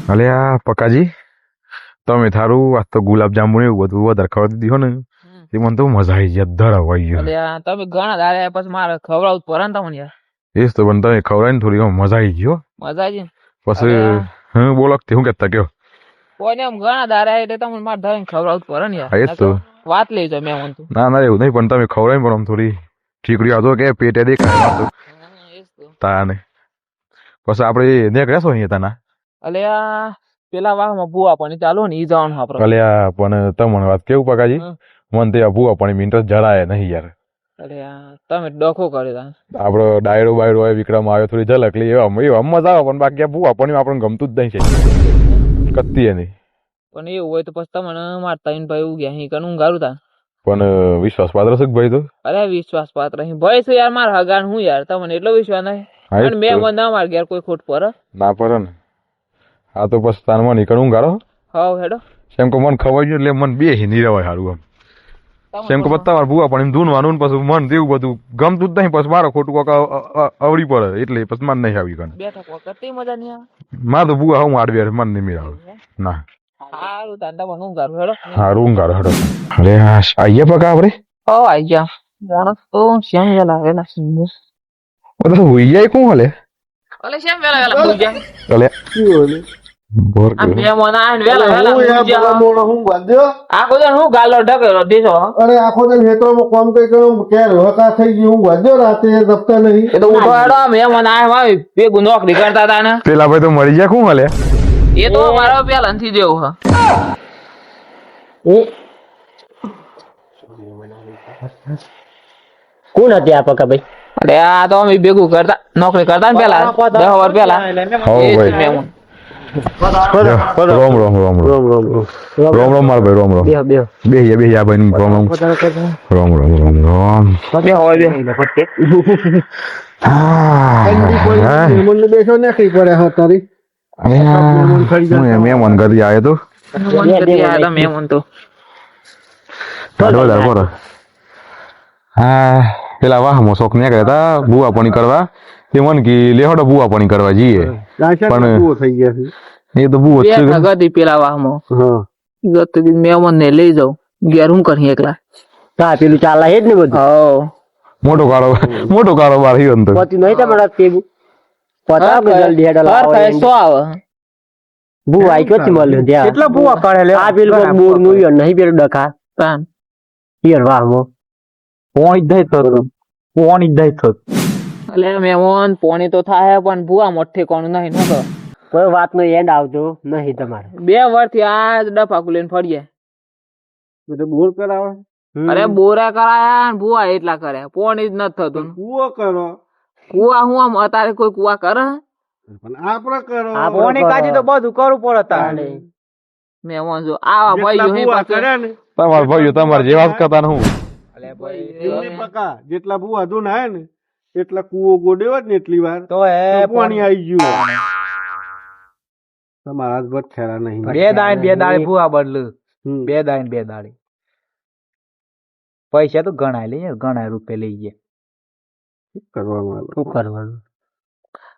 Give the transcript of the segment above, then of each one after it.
અલે આ પકાજી તમે થારું આજ તો ગુલાબ જાંબુ ને એવું બધું વધારે ખવડાવી દીધું ને તે મને તો મજા આવી ગઈ ધડ આવી ગયો અલે આ તમે ઘણા દાડે પછી મારે ખવડાવવું પડે ને તમને યાર. એ જ તો પણ તમે ખવડાવી ને થોડી મજા આવી ગયો મજા આવી ને. પછી અરે હું બોલો તે હું કહેતા કયો કોઈને આમ ઘણા દાડે એટલે તમને મારે ધરીને ખવડાવવું પડે ને હા, એ જ યાર. તો. વાત લઈ જાવ મેં મને તો. ના ના એવું નહીં પણ તમે ખવડાવી પણ આમ થોડી ઠીકડી આવતો કે પેટે દેખાય તો એ જ તો. તાને પછી આપણે નીકળ્યા છો અહીંયા તાના અલે આ પેલા વાહમાં ભૂવા પણ ચાલુ ને ઈ જવાનું આપડે. અલ્યા પણ તમને વાત કેવું પકાજી હમ. મને તે ભૂવા પણ ઇન્ટરેસ્ટ જરાય નહીં યાર અરે આ તમે ડખો કરી તા. આપડો ડાયરો બાયરો હોય વિક્રમ આવ્યો થોડી ઝલક લી એવા મજા આવે પણ બાકી આ ભૂવા પણ આપણને ગમતું જ નહીં છે કત્તી એ નહીં પણ એવું હોય તો પછી તમને મારતા ને ભાઈ ઉગ્યા અહીં કનું ગારું તા. પણ વિશ્વાસ પાત્ર છે કે ભાઈ તો અરે વિશ્વાસ પાત્ર અહીં ભાઈ છે યાર મારા હગાન હું યાર તમને એટલો વિશ્વાસ નહીં. હા, એ જ અને મેં તો. મને ના માર ઘેર કોઈ ખોટ પર ના પડે ને આ તો પછી તાનમાં નીકળું ગારો હાવ હેડો. સેમ કે મન ખવાઈ ગયું એટલે મન બે નહીં રહેવાય સારું એમ સેમ કે બધા વાર ભૂવા પણ એમ ધૂનવાનું ને પછી મન તેવું બધું ગમતું જ નહીં પછી મારો ખોટું કોક અવડી પડે એટલે પછી મન નહીં આવી ગયું બેઠક વખત મજા નહીં આવે. મારે તો ભૂવા હું આડવી મન નહીં મેળાવે ના સારું તાંડા પણ હું ગારું હેડો. હારું ગારો હેડો અરે હા આઈએ પકા આપણે ઓ આઈ ગયા માણસ તો શ્યામ વેલા વેલા સુંદર. બધા હોઈ જાય કોણ હલે અલે શ્યામ વેલા વેલા સુઈ ગયા. અલે બોર આ બે મોના આઈને વેલા વેલા હું સુઈ યાર ગયા. પેલા મોણો હું બાંધ્યો આખો દિન હું ગાલો ઢકેલો દેશો. અરે આખો દિન ખેતરોમાં કામ કઈ કર્યું ક્યારે હકા થઈ ગયું હું બાંધ્યો રાતે દફતર નહીં એ તો ઉઠો હેડો બે મોના આઈને આવી ભેગું નોકરી કરતા હતા ને પેલા ભાઈ તો મરી જાય કોણ હલે એ તો મારો પેલા થી જેવું હ. કોણ હતી આ પકા ભાઈ? અરે આ તો અમે ભેગું કરતા નોકરી કરતા ને પેલા 10 વર્ષ પેલા હો એ જ ભાઈ મેમન. રોમ રોમ રોમ રોમ રોમ રોમ માર ભાઈ રોમ રોમ બેહો બેહો બે આ ભાઈ રોમ રોમ રોમ રોમ રોમ રોમ બે હોય બે મને બેસો નાખી પડે હા તારી મેમન કરી આવ્યો તો મેમન કરી આયા તા મેમન તો. હા પેલા વાહમાં શોખ ને હતા બુઆ પાણી કરવા તે મન કી લેહડો બુઆ પાણી કરવા જઈએ પણ થઈ ગયા છે એ તો બુઆ બે છે નગદી પેલા વાહમાં હા ગત મેમન ને લઈ જાઉં ઘેર હું કરી એકલા. હા પેલું ચાલે જ ને બધું. હો મોટો કારોબાર થયો ને તો પતિ નહીં તમારા કેવું પતા કે જલ્દી હેડો લાવો ઘર સો આવે બુ આઈ ક્યાંથી મળ્યો ત્યાં કેટલા બુઆ કાઢે લે આ પેલું કોક બોર નું યો નહીં પેલું ડખા તાન યાર વાહ મો પોણી દઈ તો એટલે મેમન પોણી તો થાય પણ ભૂવા મોઠે કોણ નહીં નો કર. કોઈ વાત નો એન્ડ આવતો નહીં તમારે 2 વર્ષથી આ જ ડફાકુ લઈને ફરીએ. તો બોર કરાવે અરે બોરા કરાયા ને ભૂવા એટલા કરે પોણી જ નથી થતું. કુવો કરો કુવા હું આમ અત્યારે કોઈ કુવા કરે પણ આપણે કરો પોણી કાજી તો બધું કરવું પડે તારે મેમન જો આવા ભાઈ જો હે પાછો. તમારા ભાઈઓ તમારે જેવા જ કરતા ને હું એમની પકા જેટલા બુઆ ધૂન આયા ને એટલા કુવો ગોડ્યો જ ને એટલી વાર તો પાણી આવી ગયું તમારા જ બટ ખેરા નહીં બે દાડે ભૂવા બદલું બે દાડે પૈસા તો ગણાય રૂપે લઈ ગયા કરવાનું શું કરવાનું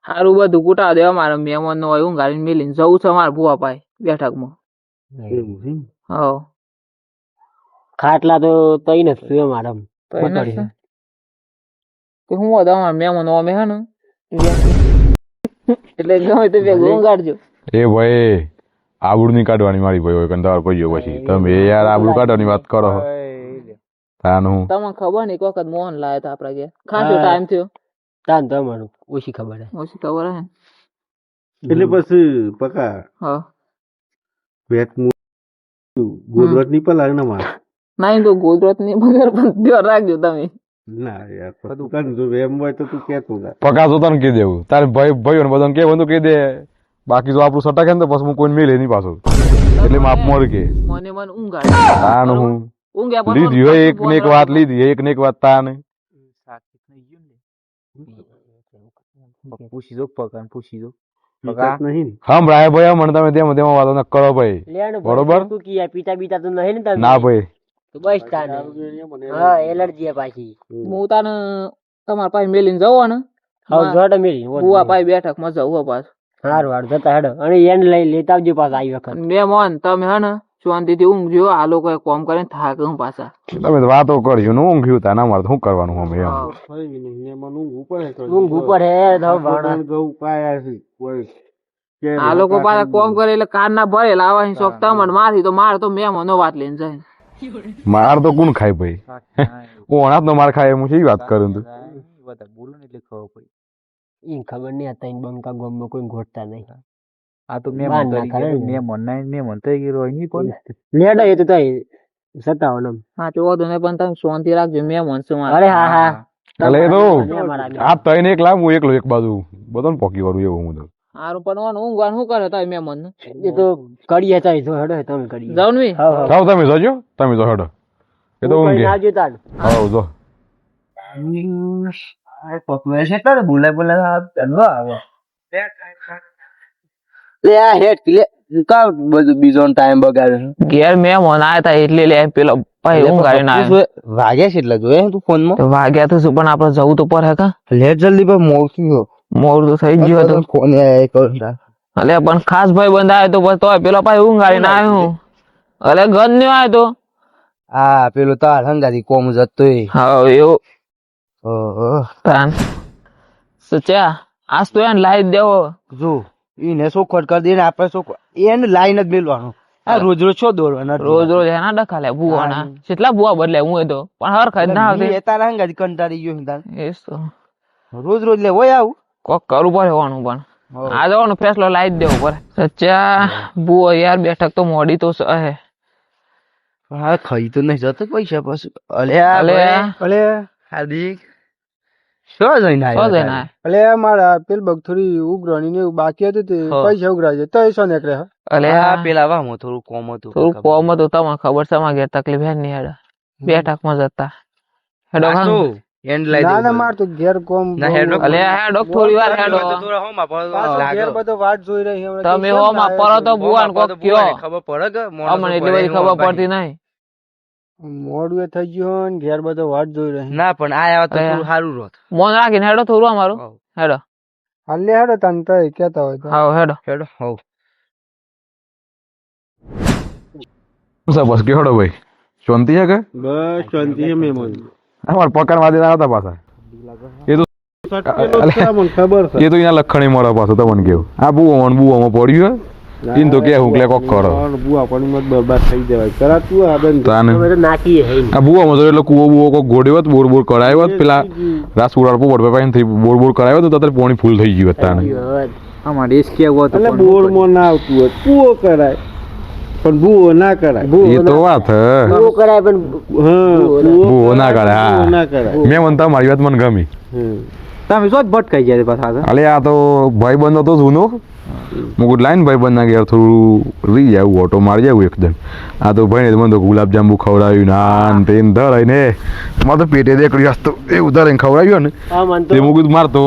સારું બધું કુટા દે અમારે મેમન નો હોય ઊંઘાડીને મેલીને જવું છે અમારે ભૂવા પાય બેઠકમાં. એવું છે હો ખાટલા તો તઈ નથી મારા તો એને શું? કે હું હતો અમારે મેમન અમે હે ને એટલે ગમે તે ભેગું ઊંઘાડજો. એ ભાઈ આબરૂ નહીં કાઢવાની મારી ભાઈ હોય કંટાળ ભાઈઓ પછી તમે યાર આબરૂ કાઢવાની વાત કરો તાનું તમને ખબર નહીં કોક મોહન લાયા હતા આપડા ઘેર ખાસો ટાઈમ થયો તાન તમારું ઓછી ખબર હે ઓછી ખબર હે. એટલે પછી પકા હા પેટ ગોદરત ની પલાળ ના માર નહીં તો ગોદરત ની બગર પણ ધ્યાન રાખજો તમે. ના યાર બધું કર જો એમ હોય તો તું કેતો ના પકાસો તને કહી દેવું તારે ભાઈઓ ને બધાને કે બધું કહી દે બાકી જો આપણું સટા કે ને તો પછી હું કોઈ મેલે નહીં પાછું એટલે માપ મોર કે મને ઊંઘ તાનું હું ઊંઘ્યા લીધી હોય એક ને એક વાત લીધી એક ને એક વાત તાને પૂછી જો પકડ પૂછી જો વિકાસ નહીં ને હમ રાય ભાઈ મને તમે તેમાં તેમાં વાતો ન કરો ભાઈ બરોબર તું કિયા પીતા બીતા તો નહીં ને તમે ના ભાઈ તો બસ તાન હા એલર્જી હે પાછી હું તાને તમારા પાસે મેલીને જવો ને હા જોડે મેરી બુઆ પાસે બેઠક માં જવું પાછું હારું હારું જતા હેડો અને એને લઈ લેતા આવજો પાછા આવી વખત મહેમાન તમે હે ને શાંતિથી ઊંઘજો આ લોકો કોમ કરીને થાક હું પાછા તમે તો વાતો કરી ને ઊંઘ્યું તા ના મારે શું કરવાનું અમે એમ થઈ ગયું ને એમાં ઊંઘ ઉપર ઊંઘ ઉપર હે ધવ ભાણા ઘઉં પાયા છે કોઈ કે આ લોકો પાછા કોમ કરે એટલે કાર ના ભરે લાવવાની શોખ તમને મારથી તો મારે તો મહેમાનો વાત લઈને જાય માર તો કોણ ખાય ભાઈ ઓણા તો માર ખાય હું શી વાત કરું તું બધા બોલો ને એટલે ખબર પડી ઈ ખબર નહીં આ તઈ બંકા ગામમાં કોઈ ગોઠતા નહીં આ તો બાર ના કરે ને. મેમન થઈ ગયો એની કોણ લેડો એ તો તઈ સતાવો ને હા ચોધો ને પણ તમે શાંતિ રાખજો મહેમાન શું મારે અરે હા હા એટલે એ તો અમારા આ તઈને એક લાવ હું એકલો એક બાજુ બધાને પોકી વાળું એવું હું તો સારું પણ ઊંઘવાનું શું કરે તાય મહેમાન એ તો કરીએ તઈ જો હેડો તમે કરીએ જાવ ને હા હા જાઓ તમે જોજો તમે જો હેડો એ તો ઊંઘે આવજો તાન હા જો લે આ હેડ લે કા બધું બીજો ટાઈમ બગાડ્યો ઘેર મહેમાન આયા તા એટલે લે પેલો ભાઈ ઊંઘાડીને આવ્યો વાગ્યા છે એટલે જોયે તું ફોન માં તો વાગ્યા તો શું પણ આપડે જવું તો પડે કા લેટ જલ્દી પર મોકલ્યો મોડું તો થઈ ગયું હતું ફોન આય કરું અલે પણ ખાસ ભાઈ બંધ આવ્યો તો બસ તોય પેલો ભાઈ ઊંઘાડીને આવ્યો અલે ગંદ ન્યો આવ્યો તો આ પેલો તાર હંગાથી કોમ જતોય હા એવું ઓહો તાન સચ્ચા આજ તો એને લાઈ દેવો જો ઈને સોખવટ કરી દે ને આપણે સોખવટ એને લાઈન જ મેલવાનું આ રોજ રોજ છો દોરવાના રોજ રોજ એના ડખાલે ભૂવાના કેટલા ભૂવા બદલે હું એ તો પણ હરખા જ ના આવતી એ તારા હંગાથી કંટાળી ગયો તાર એસ તો રોજ રોજ લે હોય આવું કોક કરવું પડે હોવાનું પણ આ જવાનો ફેસલો લાઈ જ દેવો પડે સચ્ચા ભૂવો યાર બેઠક તો મોડી તો હે હા ખાઈ તો નહીં જતો પૈસા પાછું અલે અલે અલે હાર્દિક શું જઈને શું જઈને આયા? અલે મારા પેલ બગ થોડી ઉઘરાણી ને એવું બાકી હતું તે પૈસા ઉઘરાય તો શું નીકળે હા અલે પેલા વામો થોડું કોમ હતું થોડું કોમ હતું તમને ખબર છે માં ઘેર તકલીફ હે નહીં હેડા બેઠક માં જતા હેડો ખાન. ના ના માર તો ઘેર કોમ અલે હેડો થોડી વાર હેડો ઘેર બધો વાટ જોઈ રહી હમણાં તમે હોમાં પરો તો ભુવાન કોક કયો ખબર પડે કે અમને એટલી બધી ખબર પડતી નહીં મોડું એ થઈ ગયું ને ઘેર બધો વાટ જોઈ રહી ના પણ આ તો થોડું સારું રોત મોન રાખીને હેડો થોડું અમારું હેડો હાલે હેડો તને તો કેતા હોય તો હા હેડો હેડો હો શું બસ કે હેડો ભાઈ શાંતિ છે કે બસ શાંતિ છે મહેમાન અમાર પકડ વાદી ના હતા પાછા એ તો મને ખબર છે એ તો અહીંયા લખણી મળે પાછું તમને કેવું આ બુવામાં પડ્યું હે ઈન તો કે હું ક્લે કોક કરો બુઆ પણ મત બરબાદ થઈ જવાય કરા તું આ બેન તાને નાખીએ હે આ બુવામાં તો એટલે કુવો કોક ગોડ્યો હોત બોર બોર કરાયો હોત પેલા રાસ ઉડાડ પોડ પાઈને થઈ બોર બોર કરાયો તો તારે પાણી ફૂલ થઈ ગયું તાને અમારે એસ કેવું હતું એટલે બોરમાં ના આવતું હોય કુવો કરાય પણ બુઓ ના કરાય એ તો વાત હે બહુ કરાય પણ હા બુઓ ના કરાય હા ના કરાય મેં મન તમારી વાત મને ગમી તમે શું ભટકાઈ ગયા પાછા અલે આ તો ભાઈ બંધ હતો જૂનો મુકુટ લાઈન ભાઈ બંધ ના ગયા થોડું રહી જાય ઓટો મારી જાય એકદમ આ તો ભાઈ ને મને તો ગુલાબજાંબુ ખવડાવ્યું નાન તે ધરાય ને મારે તો પેટે દેખડી હસતો એવું ધરાઈને ખવડાવ્યું ને તે મુકુટ માર તો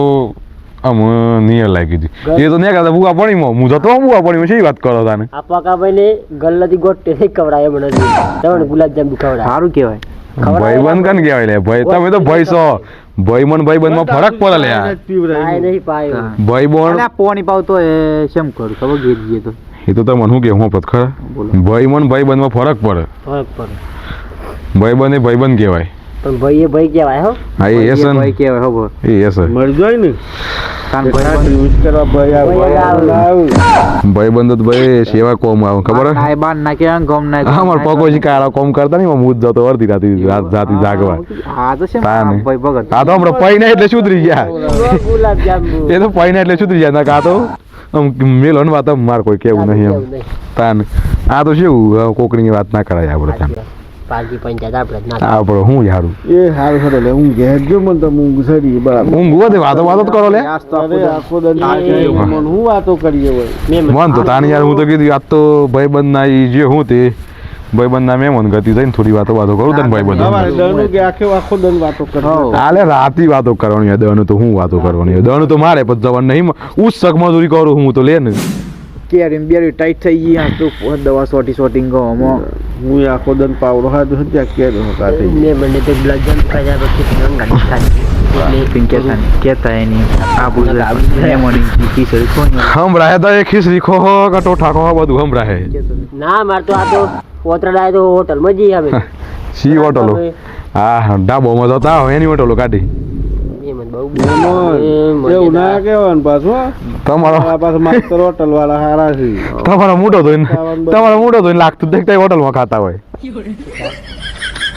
આમ નિયર લાગી હતી એ તો નહીં કરતા બુઆ પાણીમાં હું જતો બુઆ પાણીમાં શી વાત કરો તાને આ પકાભાઈ ને ગલ્લાથી ગોટે ખવડાય મને તમને ગુલાબજાંબુ ખવડાય સારું કેવાય ભાઈ બંધ કન કહેવાય લે ભાઈ તમે તો ભાઈ છો ભાઈ મન ભાઈ બંધ માં ફરક પડે લે પાય નહીં પાયો ભાઈ બોન પોણી પાવતો એ શેમ કરું ખબર ગીત ગીએ તો એ તો તમને શું કે હું પત ખરા ભાઈ મન ભાઈ બંધ માં ફરક પડે ફરક પડે ભાઈ બંધ એ ભાઈ બંધ કહેવાય પણ ભાઈ એ ભાઈ કહેવાય હો હા એ એસન ભાઈ કેવાય ખબર એ એસ મરી જાય ને કાન યુઝ કરવા ભાઈ આવે ભાઈ બંધ તો ભાઈ સેવા કોમ આવે ખબર હે નાય બાન ના કે ગમ ના હા માર પકોજી કાળા કોમ કરતા નહીં હું જ જતો અડધી રાતી જાગવા આ તો શેમ તાને. ભાઈ ભગત આ તો હમણાં પૈ ના એટલે સુધરી ગયા ગુલાબજાંબુ એ તો પૈ ના એટલે સુધરી ગયા ના કા તો આમ મેલો ને વાત માર કોઈ કેવું નહીં એમ તાન આ તો શું કોકડીની વાત ના કરાય આપણે તાન પાલજી પંચાયત આપણે ના આપણે હું યારું એ હારું હારું લે હું ઘેર જો મને તો ઊંઘ સરી બરાબર ઊંઘ વધે વાતો વાતો જ કરો લે અરે આખો દંડ મને હું વાતો કરીએ હોય મન તો તાની યાર હું તો કીધું આજ તો ભાઈબંધ ના ઈ જે હું તે ભાઈબંધ ના મહેમાન ગતિ થઈને થોડી વાતો કરું તને અમારે ભાઈબંધ દરનું કે આખો દંડ વાતો કરે આલે રાતી વાતો કરવાની હોય દણું તો હું વાતો કરવાની હોય દણું તો મારે પછી જવાનું નહીં ઉત્સક મજૂરી કરું હું તો લે ને કેરી બેરી ટાઈટ થઈ ગઈ આ તો દવા શોટિંગ ગોમાં હું આખો દંડ પાવડો હાથ હત્યા કે હતા મેં મને તો ગુલાબજાંબુ ખાધા પછી રંગ ગાડી ખાધી કેતા એની આ બોલ મેમોની ખીચડી કોણ હમરાહે તો એ ખીચડી ખો કે ટોઠા ખો બધું હમરાહે ના માર તો આ તો પોતરડા તો હોટલ માં જઈએ અમે સી હોટલો હા ડાબોમાં જતા હોય એની હોટલો કાઢી મહેમાન બહુ એવું ના કહેવાનું પાછું હો. તમારો આ પાછું માસ્તર હોટલ વાળા હારા છે તમારો મોટો ધોઈને લાગતું દેખતા હોટલમાં ખાતા હોય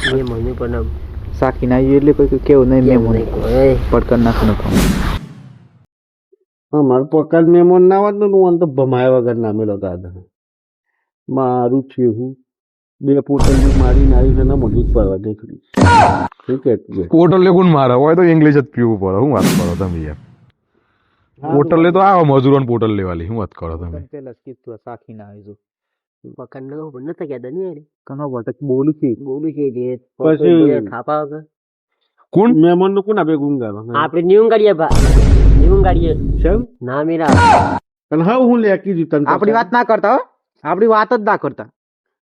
મહેમાન પણ સાકી ના આવ્યું એટલે કોઈ કેવું નહીં મેમોની પડકર નાખું અમારે પકડ મેમોન ના હોત ને હું તો ભમાય વગર ના મેલો દાદા મારું છે હું 2 પોટલી મારીને આવી છે ને મગજ પડવા દેખડી શું કે હોટલ લે કોણ મારે હોય તો ઇંગ્લિશ જ પીવું પડે હું વાત કરો તમે યાર હોટલ લે તો આવો મજૂરોને પોટલ લેવાલી હું વાત કરો તમે પેલા કીધું સાકી ના આવી પકડ નો પણ નતા કહેતા નહીં યાર કનો બટક બોલું છે જે પછી ખાપા વગર કોણ મેમોન નું કોના ભેગું ગાવા આપણે ન્યુ ગાડીએ ન્યુ ગાડીએ કેમ ના મેરા અને હા હું લે કીધું તને આપણી વાત ના કરતા હો આપણી વાત જ ના કરતા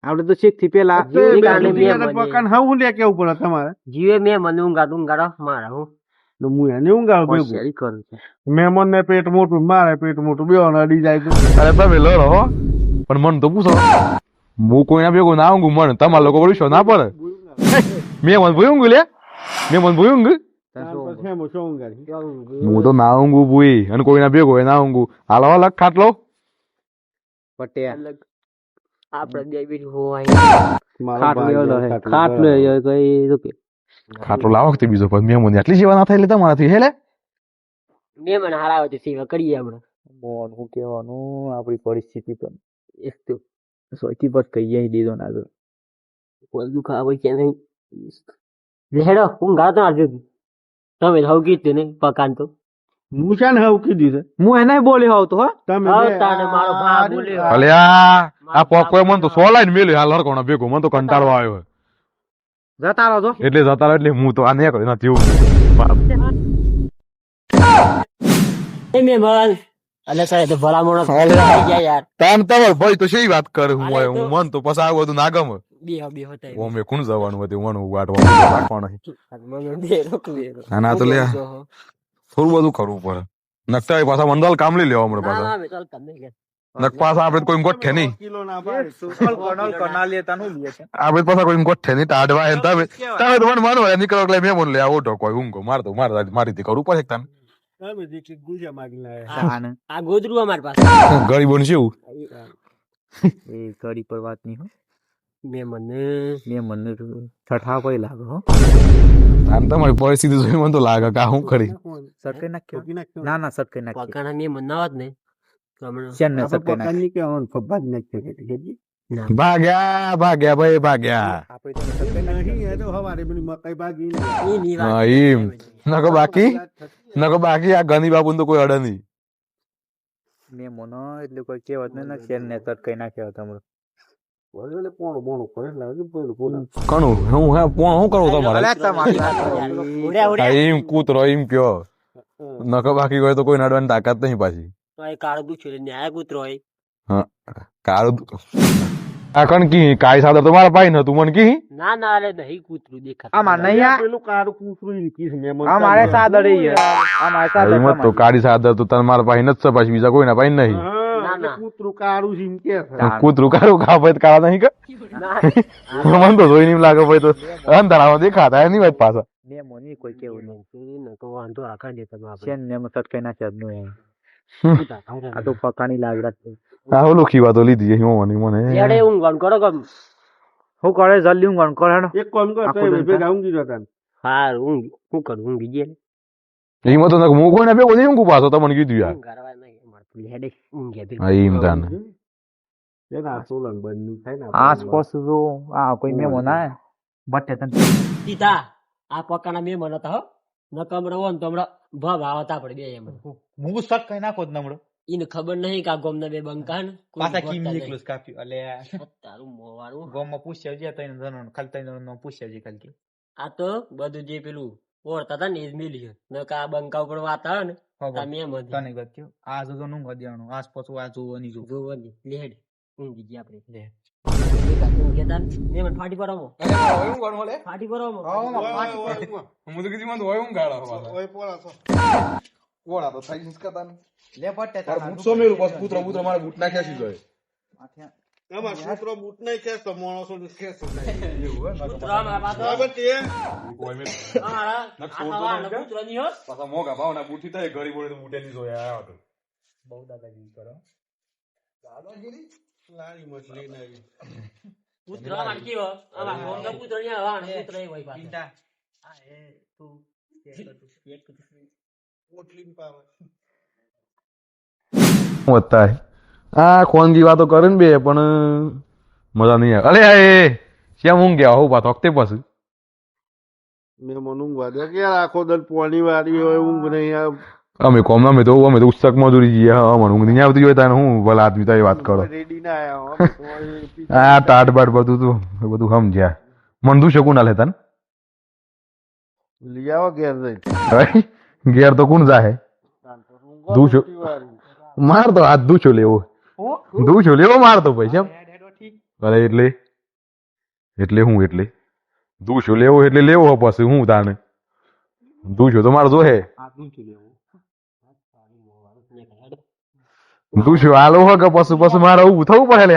આપણે તો શીખ થી પેલા પકડ હા હું લે કેવું પડે તમારે જીવે મેં મને ઊંઘાડો મારા હું તો હું એને ઊંઘાડું ભેગું હોશિયારી કરું છું મેમોન ને પેટ મોટું મારે પેટ મોટું બે અડી જાય તો અરે તમે લડો હો પણ મન તો પૂછો હું કોઈના ભેગું ના ઊંઘું મને તમારા લોકો બોલું ના પડે મેં મન ભૂઈ ઊંઘું લે મેં મન ભૂઈ ઊંઘ હું તો ના ઊંઘું ભૂઈ અને કોઈના ભેગું હોય ના ઊંઘું હાલો અલગ ખાટલો પટ્યા આપડે બે બીજું હોય ખાટલો લાવો કે બીજો પણ મેં મને આટલી સેવા ના થાય એટલે તમારાથી હેલે મેં મને હારાવે તો સેવા કરીએ આપણે શું કહેવાનું આપણી પરિસ્થિતિ પણ એક તો સૌથી પર કહીએ દીધો ના તો બધું ખાવા કે નહીં લેડો ઊંઘાડો તો આજે તમે હવ કીધું ને પકાન તો હું છે ને હવે કીધી છે હું એને બોલ્યો આવતો હો તમે તાને મારો ભા બોલ્યો અલ્યા આ પોકોએ મન તો સોલાઈને મેલ્યો હાલ હરકોણા ભેગો મને તો કંટાળો આવ્યો જતા રહો છો એટલે જતા રહો એટલે હું તો આ નહીં કર્યું નથી એવું એ મહેમાન અલે સાહેબ તો ભલા મોણસ થઈ ગયા યાર તાન તમાર ભાઈ તો શી વાત કરે હું આયો હું મન તો પછી આવું બધું ના ગમે બે હોતા ઓમે કોણ જવાનું હતું મને વાટવાનું રાખવાનું ના તો લે થોડું બધું કરવું પડે નકતા પાછા મંડળ કામ લઈ લેવા મળે પાછા નક પાછા આપડે કોઈ ગોઠે નહીં આપડે પાછા કોઈ ગોઠે નહીં ટાઢવા હે તમે તમે તો મને માનો નીકળો એટલે મેં મને લે આવો ઢોકો ઊંઘો મારતો મારી કરવું પડે તને આ ગોદરું અમાર પાસે ગરીબો ને શું એ કડી પર વાત નહીં હો મેં મને ઠઠા કોઈ લાગે હો આમ તમારી પરિસ્થિતિ જોઈ મને તો લાગે કે હું કરી સટકે નાખ્યો ના સટકે નાખ્યો પકાના મેં મને નવાત ને શેન ને સટકે નાખ્યો ભાગ્યા ભાઈ ભાગ્યા એમ નકો બાકી આ ગની બાબુ તો કોઈ અડે નહીં મેં મોનો એટલે કોઈ કહેવત ને શેન ને સટકે નાખ્યો તમારો કણું હું હે પોણ હું કરું તમારે એમ કૂતરો એમ કયો નકો બાકી હોય તો કોઈ નડવાની તાકાત નહીં પાછી કાળું પૂછ્યું ન્યાય કૂતરો હોય હા કાળું આ કણ કી કાઈ સાદર તો મારા પાઈ નતું મન કી ના ના અરે નહીં કૂતરું દેખાતું આમાં નહીં આ પેલું કાળું કૂતરું કી છે મેમોન અમારે સાદર અમારે સાદર મત તો કાળી સાદર તો તને મારા પાઈ નથી પાછી બીજા કોઈના પાઈ નહીં કૂતરું કાળું છે એમ કે કૂતરું કાળું ખા ભાઈ કાળા નહીં કે મન તો જોઈ નહીં લાગે ભાઈ તો અંધારામાં દેખાતા નહીં ભાઈ પાછા મેં મોની કોઈ કેવું નહીં વાંધો રાખા દે તમે શેન ને સટકે નાખ્યો જ નહીં આ તો પકાની લાગડા છે આ ઓલું ખીવા તો લીધી હું મને લેડે ઊંઘવાનું કરો કમ હું કરે જલ્દી ઊંઘવાનું કરે હેડો એક કામ કર તો ભેગા ઊંઘી જતા હા ઊંઘ શું કરું ઊંઘી ગયા એમાં તો હું કોઈને ભેગો નહીં ઊંઘું પાછો તમને કીધું યાર ઘરવા નહીં મળતું લેડે ઊંઘ્યા હા એમ તાને એના સોલંગ બંધ થાય ને આસપાસ જો આ કોઈ મેમો ના બટે તને સીધા આ પકાના મેં મને તો નકમડો હોય ને તો હમણાં ભાવ આવતા પડે બે એમ હું સટ કઈ નાખો જ નમડો એને ખબર નહીં કે આ ગોમના બે બંકા ને પાછા કીમ નીકળું કાપ્યું એટલે તારું મોવારું ગોમમાં પૂછ્યા છે તઈને જણો ખાલી તઈને જણો પૂછ્યા છે ખાલી આ તો બધું જે પેલું ઓળતા હતા ને એ જ મિલી ન કે આ બંકા ઉપર વાત આવે ને તમે એમ તને ગત્યો આ જો નું ગદ્યાણું આસપાસ આ જોવાની જો જોવાની લેડ ઊંઘી ગયા આપણે એક હાથે ઊંઘ્યા તા ને. મેં મને ફાટી પડાવો ફાટી પડાવો હું તો કીધું હોય હું ગાળો કોણ આ તો થઈ સંસ્કાતા લે પટ્ટે તારા બૂટ સો મેલું બસ પુત્ર મારા બૂટ નાખ્યા છે જોય આમાં છોકરો બૂટ નહીં ખેંચતો, માણસો ને ખેંચતો નહીં. પાછા મોગા ભાવના બૂટ થી ગરીબ બોલે તો બૂટે ની જોયા આવ્યો હતો બહુ દાદાગીરી કરો લારી મછલી નહીં. પિંટા આ એ તું પોટલીમાં પાવે. હોતા હે આ ખોનગી વાતો કરે ને બે પણ મજા નહીં આવે. અલે એ શ્યામ ઊંઘ ગયા હું પાછો વખતે પાછું મેં મને ઊંઘવા દે કે યાર આખો દલ પોણી વાળી હોય, ઊંઘ નહીં આવે. અમે કોમ અમે તો ઉત્સક મજૂરી જઈએ મને ઊંઘ નહીં આવતી હોય તાને હું ભલા આદમી તારી વાત કરો રેડી ના આયા આ ટાટ બાટ બધું તું એ બધું સમજ્યા મન દું શકું ના લેતા ને લઈ આવો ઘેર જઈ. ઘેર તો કોણ જાય દૂછો માર તો હાથ દૂછો લેવો દૂછો લેવો માર તો પૈસા અરે એટલે હું એટલે દૂછો લેવો એટલે લેવો પછી હું તાને દૂછો તો મારે જોહે દૂછો હાલો હો કે પછી મારે ઉભું થવું પડે લે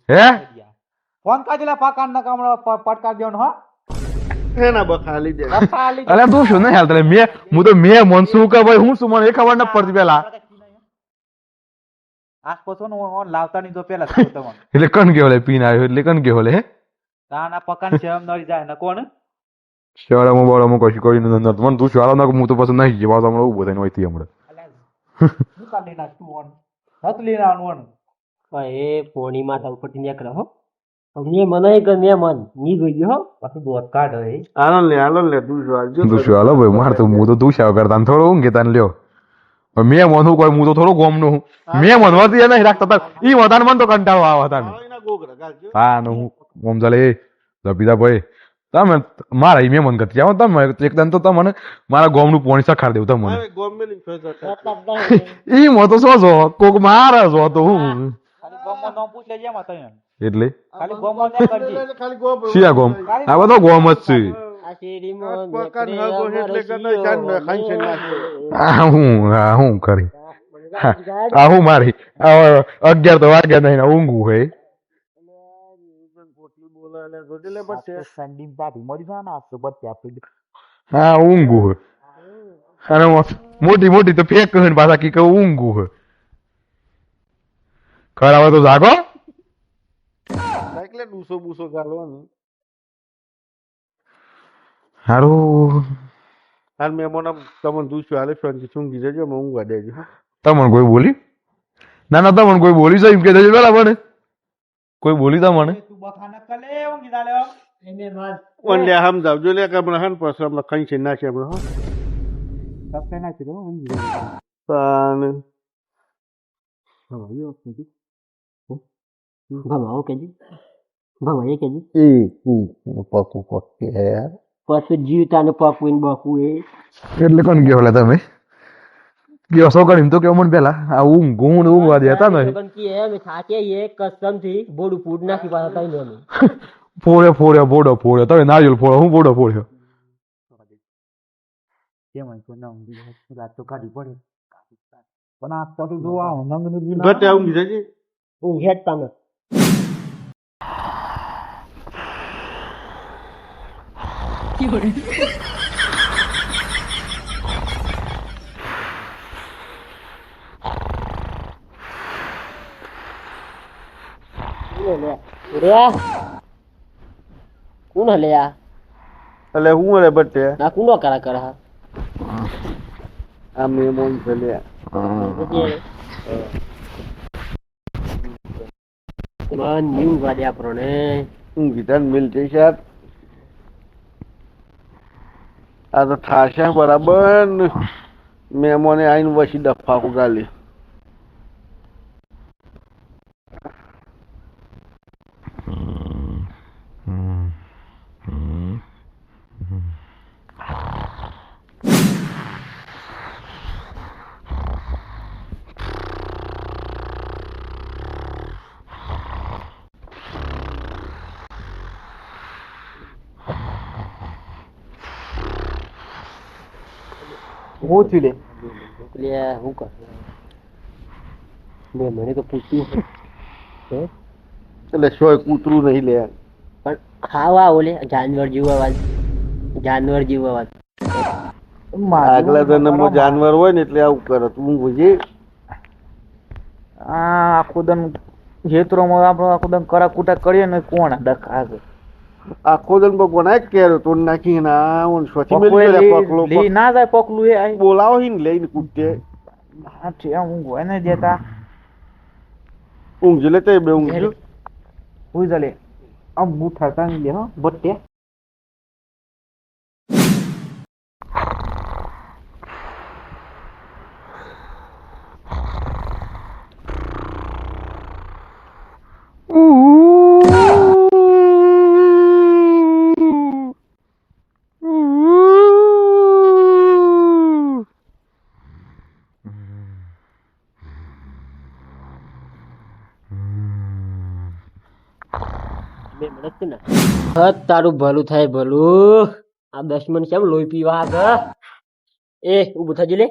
હે ફોન કાઢેલા પાકાન ના કામડા પટકા દેવાનો હો એના બખાલી દે. અલે તું શું નહીં હાલ તને મેં મનસુખ કે ભાઈ હું શું મને એ ખબર ન પડતી પેલા આસપાસ ઓન લાવતા નહીં તો પેલા શું તમને એટલે કણ ગયો લે પીન આવ્યો એટલે કણ ગયો લે હે તાના પકાન શરમ નડી જાય ને કોણ શાળામાં બોળામાં કશું કરીને મને તું શાળા ના હું તો પછી નહીં જવા હમણાં ઉભો થઈને હોયથી હમણાં શું કાઢી નાખતું ઓન હત લઈને આવવાનું એ પોણી માથા ઉપરથી નીકળે હો મેં મને કે મેં મન ની ગઈ હો પાછું દોત કાઢ હે આનંદ લે તું જો દુશ્યો હાલો ભાઈ માર તો હું તો દુશ્યા કરતા થોડો ઊંઘે તાને લ્યો મેં મનું કોઈ હું તો થોડો ગોમનો હું મેં મનવાથી નહીં રાખતા હતા ઈ વધારે મન તો કંટાળો આવે તાને હા ને હું ઓમ ચાલે એ જપીદા ભાઈ તમે મારા મેં મન કરતી આવો તમે એકદમ તો તમને મારા ગોમનું પોણી સખાર દેવું તમને ઈ મો તો શું જો કોક મારા જો તો હું ખાલી ગોમો નો પૂછ લેજે માં તને એટલે ખાલી ગોમો ને કરજી ખાલી ગોમ શિયા ગોમ આ બધો ગોમ જ છે આ શેરીમાં પકાન હગો એટલે કને જાન ખાઈ છે નાખે. હું કરી આ હું મારી 11 તો વાગ્યા નહીં ઊંઘું હે સંડીમ પાટી મરી જા ના આપતો બત્તી આપી હા ઊંઘું હે અને મોટી તો ફેંક ને પાછા કી કહું ઊંઘું હે ખરાબ તો જાગો એટલે ડૂસો બૂસો ગાલવાનું. હારું હાલ મેં મને તમને દૂસું હાલે ફ્રેન્ડ ચૂંગી જજો હું ઊંઘવા દેજો. તમને કોઈ બોલી ના તમને કોઈ બોલી છે એમ કે દેજો પેલા મને કોઈ બોલી તા મને તું બખાના કલે ઊંઘી જા લેવા ઓન લે સમજાવજો લે કે હમણાં હન પછી હમણાં ખાઈ છે નાખે હમણાં હો સસ્તે નાખી દો ઊંઘી પણ ભમાવો કેજી ભમાઈએ કેજી પકું પકે યાર પછી જીવતા ને પકવીને બકવું એ એટલે કોણ ગયો લે તમે ગયો સો કરીને તો કેવો મને પેલા આ ઊંઘવા દેતા ને પણ કે એમ થાકે એ કસમ થી બોડું ફૂડ નાખી પાછા કઈ લેવાનું બોડો ફોડ્યો તમે નારિયેલ ફોડો હું બોડો ફોડ્યો કેમ તો ના ઊંઘી રાત તો કાઢી પડે પણ આ તો જોવા નંગનું ઘટે ઊંઘી જજે. ઊંઘે જ તમે કોણ હલે એટલે હું રે બટે આ કુંડો કરા કર આ મેમોન છે લે મન ન્યુ વાડ્યા પ્રણે ઊંઘી તન મિલતી છે આ તો થાશે બરાબર મેમોને આઈને વસી ડફા ઉગાલી. હું થયું લે એટલે હું કર મેં મને તો પૂછ્યું એટલે શોય કૂતરું નહીં લે પણ ખાવા ઓલે જાનવર જેવો અવાજ જાનવર જેવો અવાજ આગલા જન્મમાં જાનવર હોય ને એટલે આવું કરે તું বুঝી આ આખો દન ખેતરોમાં આપણે આખો દન કરાકૂટા કરીએ ને કોણ ડખા છે આખો દન બનાય કેરો તો નાખી ના ઓન સ્વચ્છ મેલી લે પકલો લી ના જાય પકલું એ આઈ બોલાવો હિન લઈને કૂટે હા છે હું ગોય ને દેતા ઊંઘ લેતે બે ઊંઘ હું જલે આમ મુઠા તાંગ લે હો બટ્ટે તારું ભલું થાય ભલું આ દશમન કેમ લોહી પીવા આગળ એ ઉભું થજે લે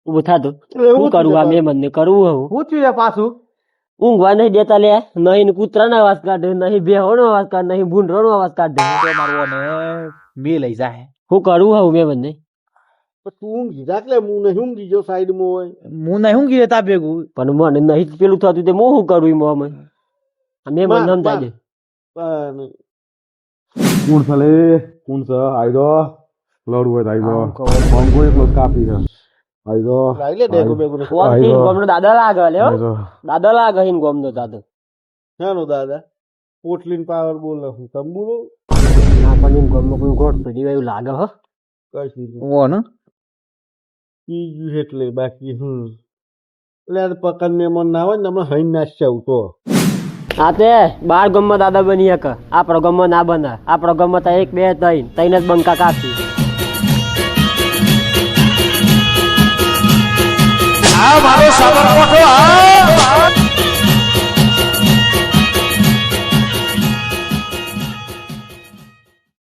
ઉભું થાતો શું કરું આ મેં મને કરવું હું હું થયું પાછું ઊંઘવા નહીં દેતા લે નહીં કૂતરાનો અવાજ કાઢે નહીં બેહોનો અવાજ કાઢે નહીં ભૂંડરોનો અવાજ કાઢે મારવો ને મે લઈ જાય હું કરું હું મેં મને તું ઊંઘી જા એટલે હું નહીં ઊંઘી જો સાઈડ માં હોય હું નહીં ઊંઘી રહેતા ભેગું પણ મને નહીં પેલું થતું તે હું શું કરું એમાં મેં મને સમજાય દે પણ કોણ છે લે કોણ છે આયદો લડવું હોય તો આયદો મંગો એકલો જ કાપી છે આયદો લાઈ લે દેખો બેગો ગોમનો દાદા લાગે લે હો. દાદા લાગે હિન ગોમનો દાદા નાનો દાદા પોટલીન પાવર બોલ હું તંબુરો ના પણ એમ ગોમનો કોઈ ગોઠ તો એવું લાગે હો કઈ ઓ ને બીજું એટલે બાકી એટલે પકડ ને મન ના હોય ને અમે હઈ નાશ્યા તો હા તે બાર ગમમાં દાદા બની શકે આપણો ગમમાં ના બને આપણો ગમમાં તો 1 2 3 જ બંકા કાપી આ મારો સાબરકોઠો આ